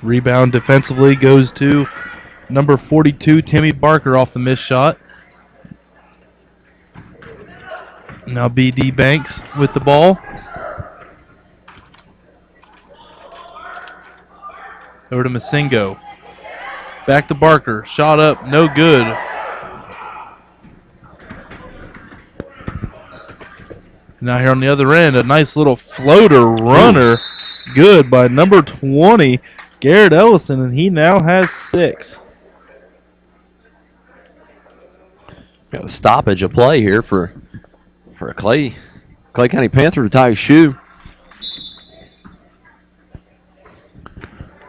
Rebound defensively goes to number 42, Timmy Barker, off the missed shot. Now B.D. Banks with the ball. Over to Masingo. Back to Barker. Shot up, no good. Now here on the other end, a nice little floater runner. Good by number 20, Garrett Ellison, and he now has 6. Got a stoppage of play here for a Clay County Panther to tie his shoe.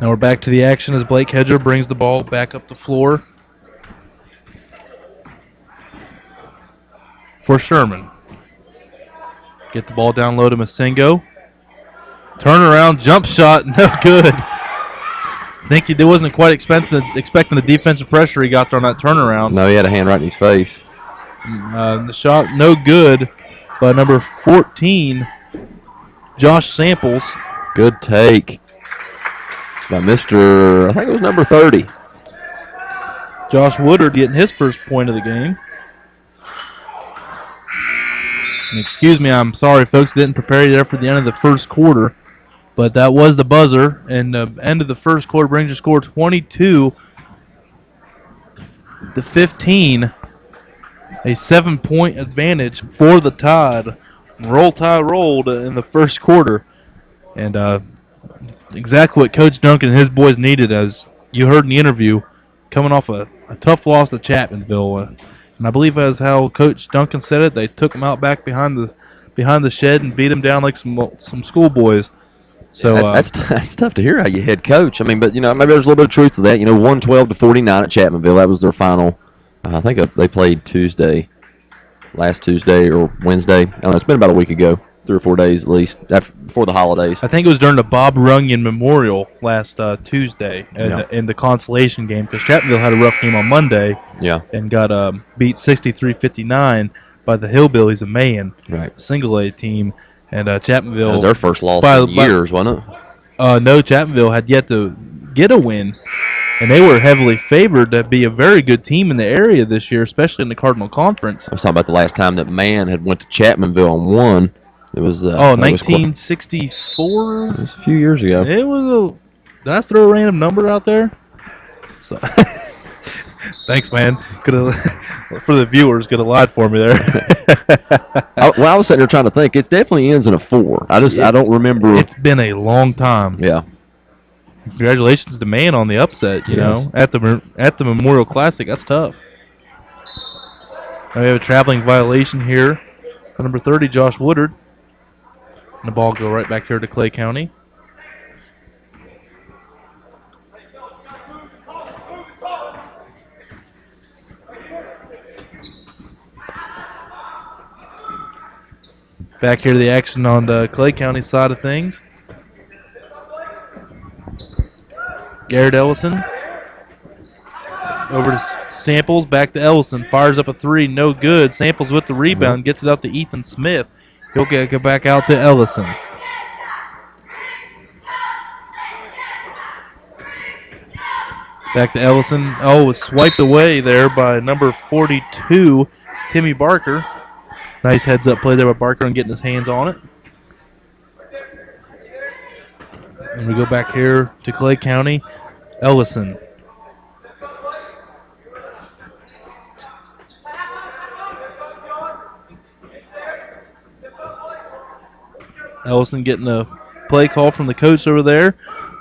Now we're back to the action as Blake Hedger brings the ball back up the floor for Sherman. Get the ball down low to Masingo. Turnaround, jump shot, no good. I think he wasn't quite expecting the defensive pressure he got there on that turnaround. No, he had a hand right in his face. The shot, no good by number 14, Josh Samples. Good take by I think it was number 30. Josh Woodard getting his first point of the game. And excuse me, I'm sorry, folks, didn't prepare you there for the end of the first quarter. But that was the buzzer, and the end of the first quarter brings your score 22-15. A 7-point advantage for the Tide. Roll Tide rolled in the first quarter. And exactly what Coach Duncan and his boys needed, as you heard in the interview, coming off a tough loss to Chapmanville. And I believe as how Coach Duncan said it, they took them out back behind the shed and beat them down like some schoolboys. So that's tough to hear how you head coach. I mean, but maybe there's a little bit of truth to that. 112-49 at Chapmanville. That was their final. I think they played last Tuesday or Wednesday. I don't know. It's been about a week ago, 3 or 4 days at least, before the holidays. I think it was during the Bob Runyon Memorial last Tuesday in the consolation game, because Chapmanville had a rough game on Monday. Yeah. And got beat 63-59 by the Hillbillies of Mahan, right? Single A team. And Chapmanville. That was their first loss in years, wasn't it? No, Chapmanville had yet to get a win. And they were heavily favored to be a very good team in the area this year, especially in the Cardinal Conference. I was talking about the last time that Man had went to Chapmanville and won. It was 1964? It was a few years ago. It was did I throw a random number out there? So, thanks, man. For the viewers, could have lied for me there. I was sitting there trying to think. It definitely ends in a 4. I don't remember. It's been a long time. Yeah. Congratulations to Man on the upset. You know, at the Memorial Classic. That's tough. Now we have a traveling violation here for number 30, Josh Woodard. And the ball go right back here to Clay County. Back here to the action on the Clay County side of things. Garrett Ellison. Over to Samples, back to Ellison. Fires up a 3, no good. Samples with the rebound, gets it out to Ethan Smith. He'll go back out to Ellison. Back to Ellison. Oh, was swiped away there by number 42, Timmy Barker. Nice heads-up play there by Barker and getting his hands on it. And we go back here to Clay County. Ellison. Ellison getting a play call from the coach over there.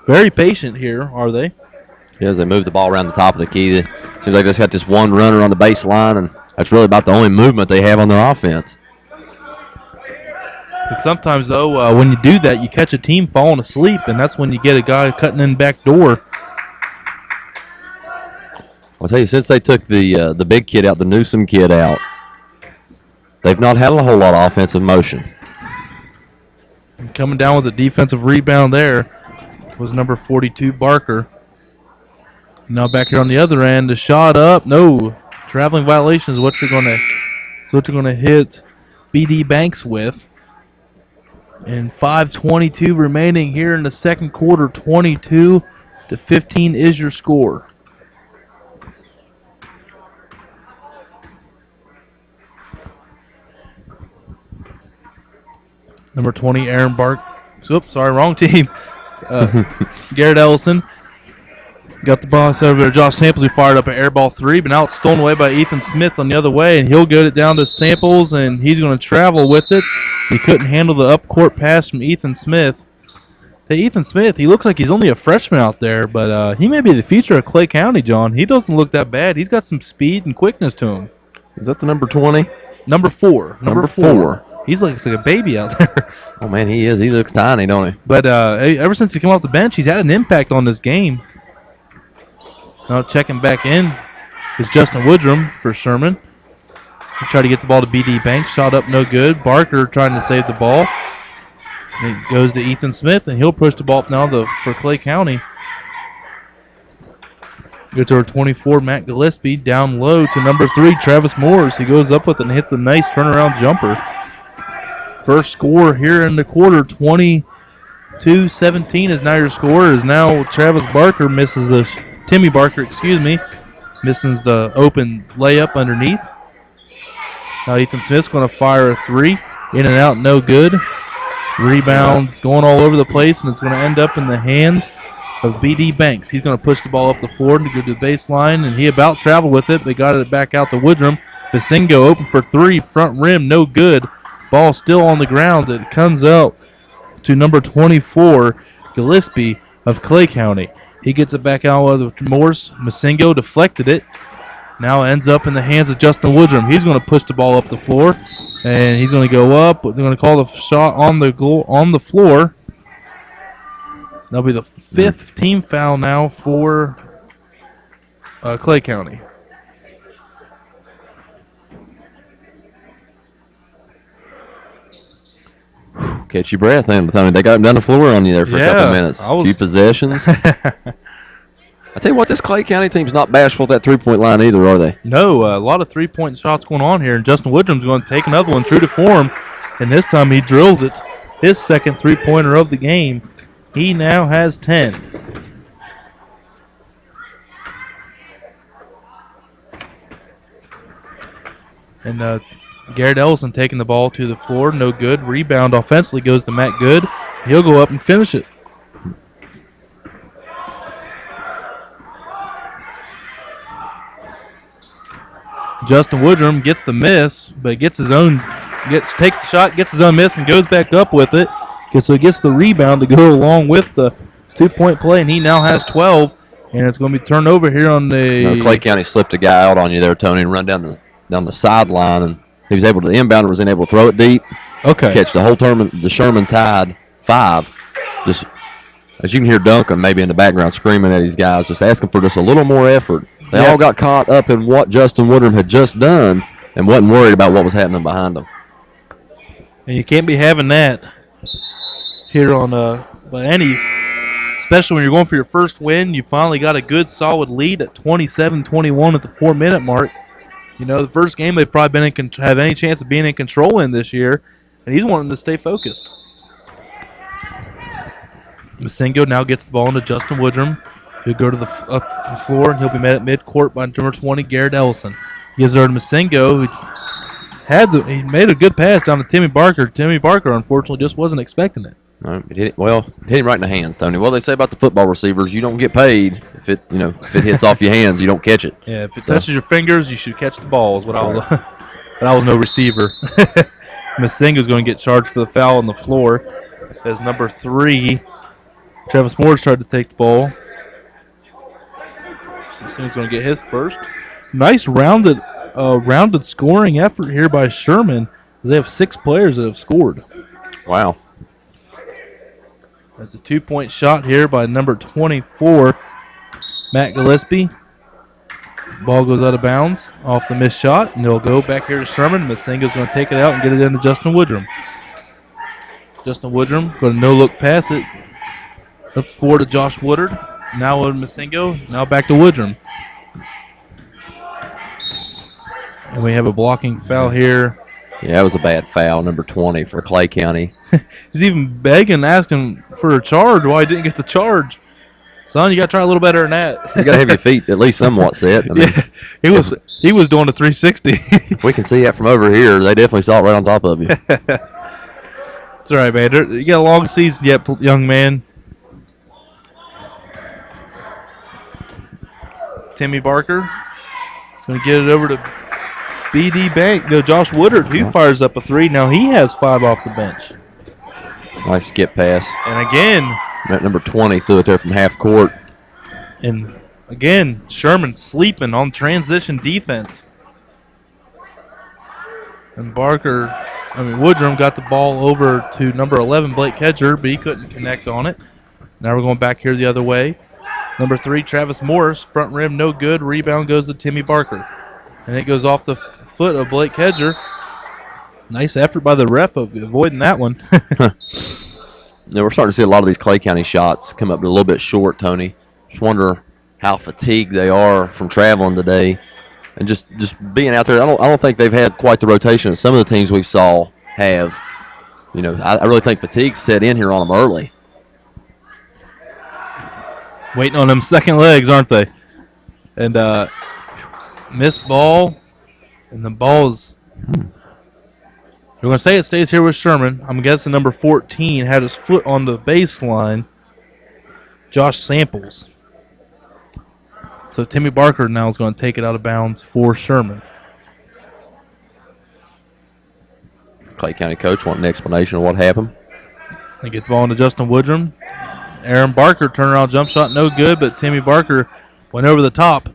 Very patient here, are they? Yeah, as they move the ball around the top of the key. It seems like they just got this one runner on the baseline, and that's really about the only movement they have on their offense. Sometimes, though, when you do that, you catch a team falling asleep, and that's when you get a guy cutting in back door. I'll tell you, since they took the big kid out, the Newsom kid out, they've not had a whole lot of offensive motion. And coming down with a defensive rebound there was number 42, Barker. Now back here on the other end, the shot up. No, traveling violation is what you're going to hit B.D. Banks with. And 5:22 remaining here in the second quarter. 22-15 is your score. Number 20, Aaron Bark. Oops, sorry, wrong team. Garrett Ellison got the ball over to Josh Samples, who fired up an air ball three, but now it's stolen away by Ethan Smith on the other way, and he'll get it down to Samples, and he's going to travel with it. He couldn't handle the up-court pass from Ethan Smith. Hey, Ethan Smith, he looks like he's only a freshman out there, but he may be the future of Clay County, John. He doesn't look that bad. He's got some speed and quickness to him. Is that the number 20? Number 4. Number four. He looks like a baby out there. Oh, man, he is. He looks tiny, don't he? But ever since he came off the bench, he's had an impact on this game. Now checking back in is Justin Woodrum for Sherman. He tried to get the ball to B.D. Banks. Shot up, no good. Barker trying to save the ball. And it goes to Ethan Smith, and he'll push the ball up now for Clay County. Go to our 24, Matt Gillespie. Down low to number 3, Travis Moores. He goes up with it and hits a nice turnaround jumper. First score here in the quarter, 22-17 is now your score. Is now Travis Barker misses the Timmy Barker, misses the open layup underneath. Now Ethan Smith's going to fire a three, in and out, no good. Rebounds going all over the place, and it's going to end up in the hands of B.D. Banks. He's going to push the ball up the floor to go to the baseline, and he about traveled with it, but got it back out to Woodrum. Basingo open for three, front rim, no good. Ball still on the ground. It comes out to number 24, Gillespie of Clay County. He gets it back out with Morse. Masingo deflected it. Now ends up in the hands of Justin Woodrum. He's going to push the ball up the floor, and he's going to go up. They're going to call the shot on the floor. That'll be the 5th team foul now for Clay County. Catch your breath, man. I mean, they got him down the floor on you there for a couple of minutes. A few possessions. I tell you what, this Clay County team's not bashful at that three-point line either, are they? No, a lot of three-point shots going on here, and Justin Woodrum's going to take another one true to form, and this time he drills it. His second three-pointer of the game. He now has 10. And Garrett Ellison taking the ball to the floor, no good. Rebound offensively goes to Matt Good. He'll go up and finish it. Justin Woodrum gets the miss, but takes the shot, gets his own miss, and goes back up with it. So he gets the rebound to go along with the two-point play, and he now has 12, and it's going to be turned over here on the... Clay County slipped a guy out on you there, Tony, and run down the sideline, and he was able to, the inbounder was able to throw it deep. Okay. Catch the whole tournament. The Sherman Tide 5. Just, as you can hear Duncan maybe in the background screaming at these guys, just asking for just a little more effort. They all got caught up in what Justin Woodrum had just done and wasn't worried about what was happening behind them. And you can't be having that here on by any, especially when you're going for your first win. You finally got a good solid lead at 27-21 at the 4-minute mark. You know, the first game they've probably been have any chance of being in control in this year, and he's wanting to stay focused. Masingo now gets the ball into Justin Woodrum. He'll go to the up the floor, and he'll be met at midcourt by number 20, Garrett Ellison. Gives her to Masingo, who he made a good pass down to Timmy Barker. Timmy Barker, unfortunately, just wasn't expecting it. It hit him right in the hands, Tony. Well, they say about the football receivers, you don't get paid if it hits off your hands, you don't catch it. Yeah, if it touches your fingers, you should catch the ball. Is what I was. But I was no receiver. Masingo's going to get charged for the foul on the floor as number 3, Travis Moore's tried to take the ball. Masingo's going to get his first. Nice rounded scoring effort here by Sherman. They have 6 players that have scored. Wow. That's a 2-point shot here by number 24, Matt Gillespie. Ball goes out of bounds off the missed shot, and it'll go back here to Sherman. Masingo's going to take it out and get it into Justin Woodrum. Justin Woodrum going to no-look pass it up forward to Josh Woodard. Now with Masingo. Now back to Woodrum. And we have a blocking foul here Yeah, that was a bad foul, number 20 for Clay County. He's even begging, asking for a charge. Why he didn't get the charge? Son, you got to try a little better than that. You got to have your feet at least somewhat set. I mean, yeah, he was doing a 360. if we can see that from over here, they definitely saw it right on top of you. It's all right, man. You got a long season yet, young man. Timmy Barker is going to get it over to BD Bank. No, Josh Woodard, who fires up a three. Now he has 5 off the bench. Nice skip pass. And again, that number 20 threw it there from half court. And again, Sherman sleeping on transition defense. And Woodrum got the ball over to number 11, Blake Kedger, but he couldn't connect on it. Now we're going back here the other way. Number 3, Travis Morris, front rim, no good. Rebound goes to Timmy Barker. And it goes off the foot of Blake Kedger. Nice effort by the ref of avoiding that one. Yeah, we're starting to see a lot of these Clay County shots come up a little bit short, Tony. Just wonder how fatigued they are from traveling today. And just being out there, I don't think they've had quite the rotation that some of the teams we saw have. You know, I really think fatigue set in here on them early. Waiting on them second legs, aren't they? And missed ball, and the ball's. We're going to say it stays here with Sherman. I'm guessing number 14 had his foot on the baseline. Josh Samples. So Timmy Barker now is going to take it out of bounds for Sherman. Clay County coach want an explanation of what happened. He gets the ball into Justin Woodrum. Aaron Barker, turnaround jump shot, no good, but Timmy Barker went over the top.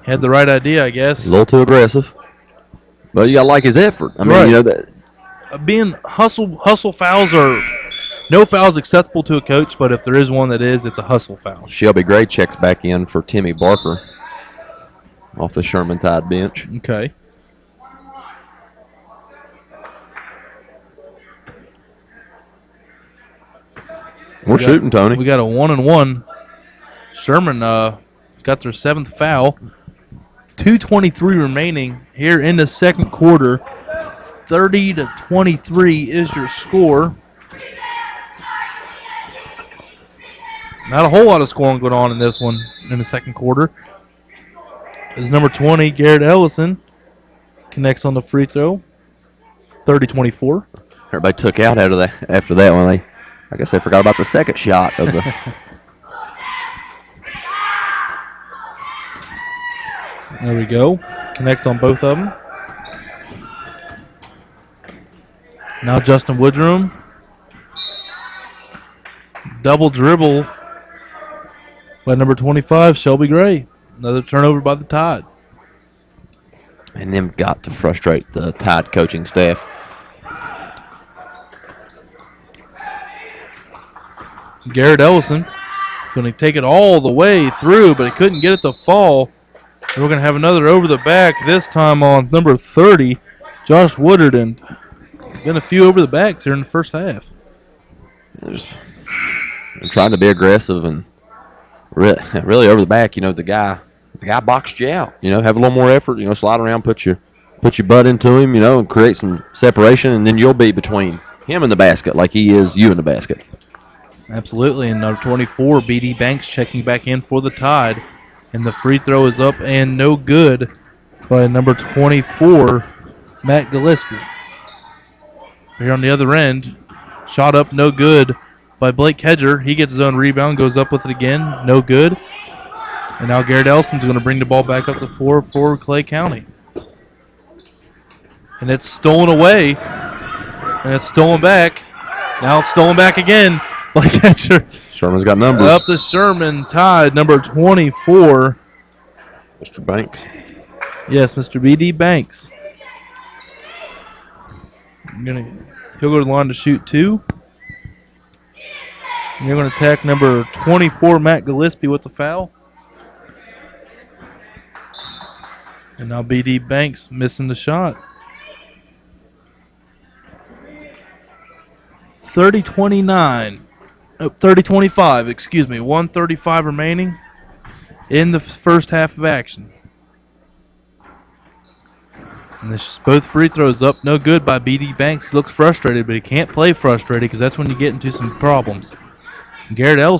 Had the right idea, I guess. A little too aggressive. But you got to like his effort. I mean, right. you know that. Being hustle fouls are no fouls acceptable to a coach, but if there is one that is, it's a hustle foul. Shelby Gray checks back in for Timmy Barker off the Sherman Tide bench. Okay. We're shooting, Tony. We got a 1-and-1. Sherman got their 7th foul. 2:23 remaining here in the second quarter. 30-23 is your score. Not a whole lot of scoring going on in this one in the second quarter. As number 20, Garrett Ellison, connects on the free throw. 30-24. Everybody took out of that after that one. I guess they forgot about the second shot of the. There we go. Connect on both of them. Now Justin Woodrum. Double dribble by number 25, Shelby Gray. Another turnover by the Tide. And them got to frustrate the Tide coaching staff. Garrett Ellison going to take it all the way through, but he couldn't get it to fall. And we're going to have another over the back, this time on number 30, Josh Woodard. And been a few over the backs here in the first half. They're trying to be aggressive and really over the back. You know, the guy boxed you out. You know, have a little more effort. You know, slide around, put your butt into him. You know, and create some separation, and then you'll be between him and the basket like he is you in the basket. Absolutely. And number 24, BD Banks, checking back in for the Tide. And the free throw is up and no good by number 24, Matt Gillespie. Here on the other end, shot up, no good by Blake Kedger. He gets his own rebound, goes up with it again, no good. And now Garrett Elson's going to bring the ball back up the floor for Clay County. And it's stolen away. And it's stolen back. Now it's stolen back again. Blake Kedger. Sherman's got numbers. Up to Sherman, Tide, number 24. Mr. Banks. Yes, Mr. B.D. Banks. He'll go to the line to shoot 2. And you're going to attack number 24, Matt Gillespie, with the foul. And now B.D. Banks missing the shot. 30-29. 30-25, excuse me. 1:35 remaining in the first half of action. And it's just both free throws up, no good by B.D. Banks. He looks frustrated, but he can't play frustrated because that's when you get into some problems. Garrett Ellison